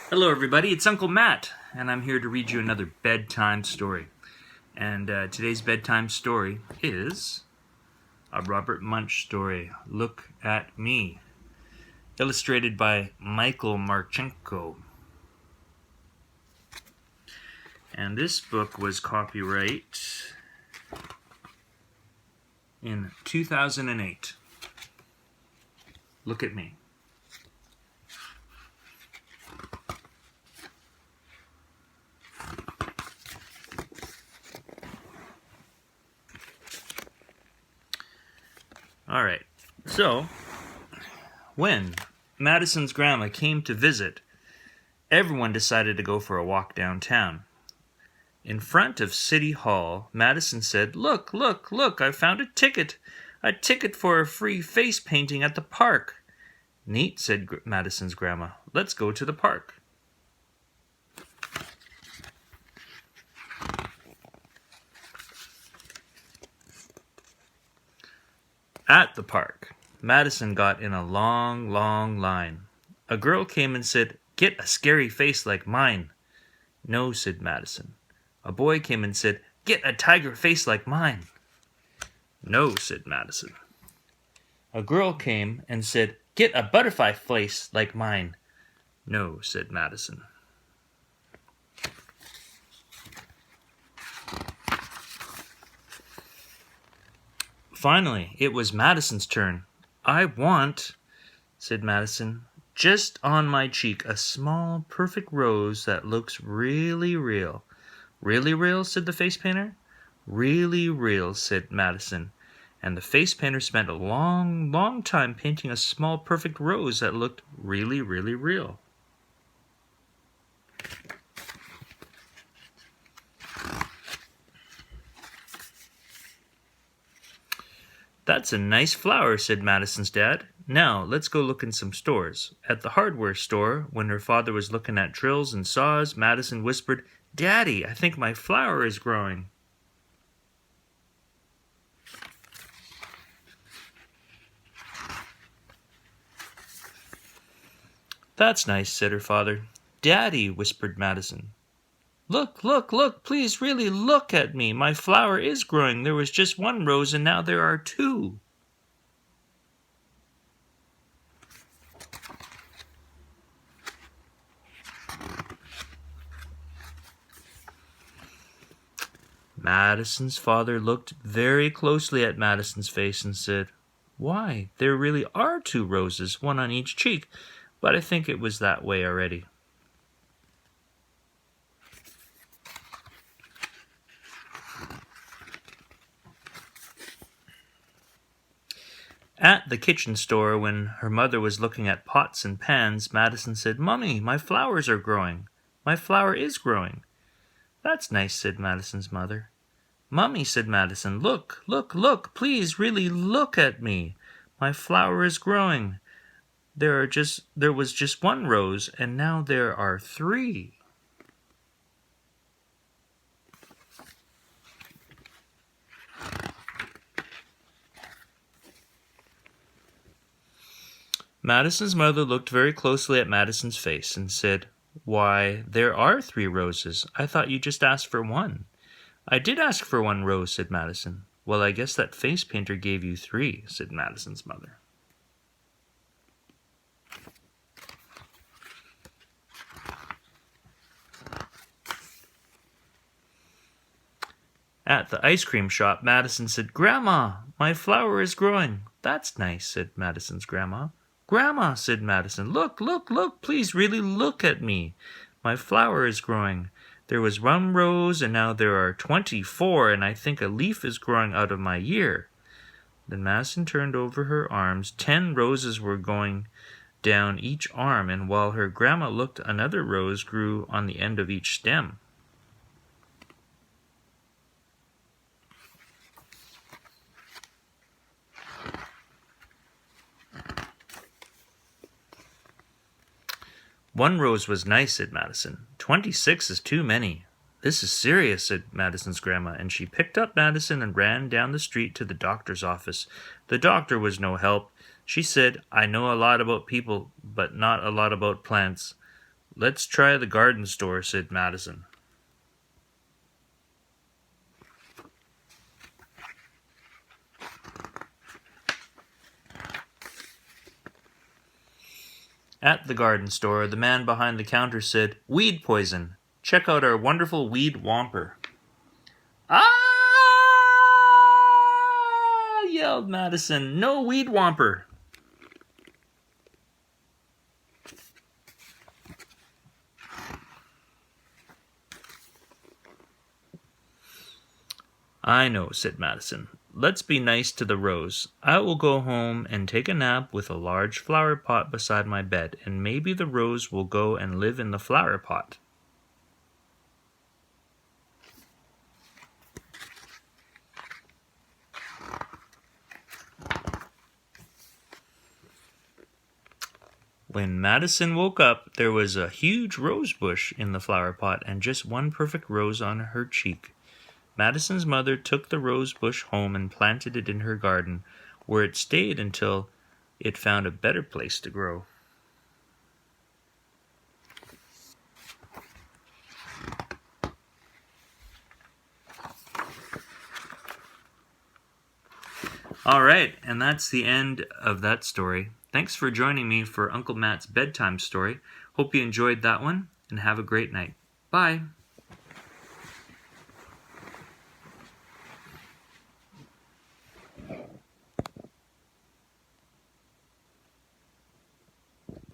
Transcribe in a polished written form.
Hello everybody, it's Uncle Matt, and I'm here to read you another bedtime story. And today's bedtime story is a Robert Munsch story, Look at Me, illustrated by Martchenko. And this book was copyright in 2008. Look at me. All right, so when Madison's grandma came to visit, everyone decided to go for a walk downtown. In front of City Hall, Madison said, Look, I found a ticket for a free face painting at the park." "Neat," said Madison's grandma. "Let's go to the park." At the park, Madison got in a long line. A girl came and said, "Get a scary face like mine." "No," said Madison. A boy came and said, "Get a tiger face like mine." "No," said Madison. A girl came and said, "Get a butterfly face like mine." "No," said Madison. Finally, it was Madison's turn. "I want," said Madison, "just on my cheek a small, perfect rose that looks really real." "Really real?" said the face painter. "Really real," said Madison. And the face painter spent a long time painting a small, perfect rose that looked really real. "That's a nice flower," said Madison's dad. "Now, let's go look in some stores." At the hardware store, when her father was looking at drills and saws, Madison whispered, "Daddy, I think my flower is growing." "That's nice," said her father. "Daddy," whispered Madison. Look, please really look at me. My flower is growing. There was just one rose and now there are two." Madison's father looked very closely at Madison's face and said, "Why, there really are two roses, one on each cheek, but I think it was that way already." At the kitchen store, when her mother was looking at pots and pans, Madison said, "Mummy, my flowers are growing. My flower is growing." "That's nice," said Madison's mother. "Mummy," said Madison, look, please really look at me. My flower is growing. There was just one rose, and now there are three." Madison's mother looked very closely at Madison's face and said, "Why, there are three roses. I thought you just asked for one." "I did ask for one rose," said Madison. "Well, I guess that face painter gave you three," said Madison's mother. At the ice cream shop, Madison said, "Grandma, my flower is growing." "That's nice," said Madison's grandma. "Grandma," said Madison, look, please really look at me. My flower is growing. There was one rose and now there are 24, and I think a leaf is growing out of my ear." Then Madison turned over her arms. 10 roses were going down each arm, and while her grandma looked, another rose grew on the end of each stem. "One rose was nice," said Madison. 26 is too many." "This is serious," said Madison's grandma, and she picked up Madison and ran down the street to the doctor's office. The doctor was no help. She said, "I know a lot about people, but not a lot about plants. Let's try the garden store, said Madison. At the garden store, the man behind the counter said, "Weed poison. Check out our wonderful weed whomper." "Ah!" yelled Madison. "No weed whomper." "I know," said Madison. "Let's be nice to the rose. I will go home and take a nap with a large flower pot beside my bed, and maybe the rose will go and live in the flower pot." When Madison woke up, there was a huge rose bush in the flower pot and just one perfect rose on her cheek. Madison's mother took the rose bush home and planted it in her garden, where it stayed until it found a better place to grow. All right, and that's the end of that story. Thanks for joining me for Uncle Matt's bedtime story. Hope you enjoyed that one, and have a great night. Bye.